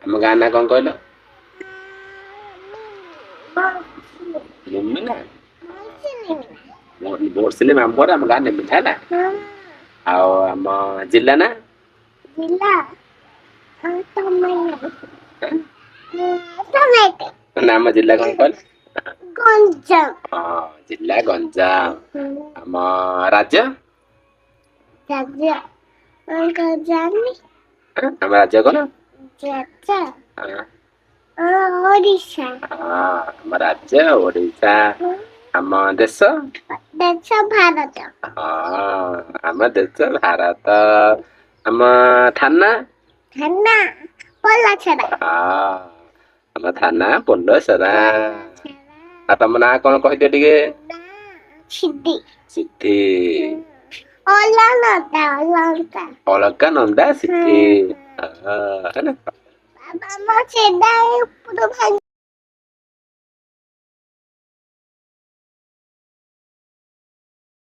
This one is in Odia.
ଆମ ଗାଁ ନା କଣ କହିଲ? ନିମିନା ବୋର୍ସିଲି ମାମୁଁଘର ଆମ ଗାଁ ନିମିଠା ହେଲା। ଆଉ ଆମ ଜିଲ୍ଲା ନା? ନା ଆମ ଜିଲ୍ଲା କଣ କହିଲ? ଗଞ୍ଜାମ। ହଁ ଜିଲ୍ଲା ଗଞ୍ଜାମ। ଆମ ରାଜ୍ୟ? ଜାଣିନି। ଆମ ରାଜ୍ୟ କଣ? ଓଡିଶା। ହଁ ଆମ ରାଜ୍ୟ ଓଡିଶା। ଆମ ଦେଶ? ଦେଶ ଭାରତ। ହଁ ଆମ ଦେଶ ଭାରତ। ଆମ ଥାନା? ଥାନା ପଲାଛେରା। ଆମ ଥାନା ପୋଲସରା। ଆଉ ତମ ନାଁ କଣ କହିଦିଅ ଟିକେ? ସିଦ୍ଧି। ସିଦ୍ଧି। ଅଲନନ୍ଦା ଅଲଙ୍କା। ଅଳକାନନ୍ଦା ସିଦ୍ଧି। ହେଲା। ବାବା ମୋ ଛେନା ଉପରୁ ଭାଙ୍ଗି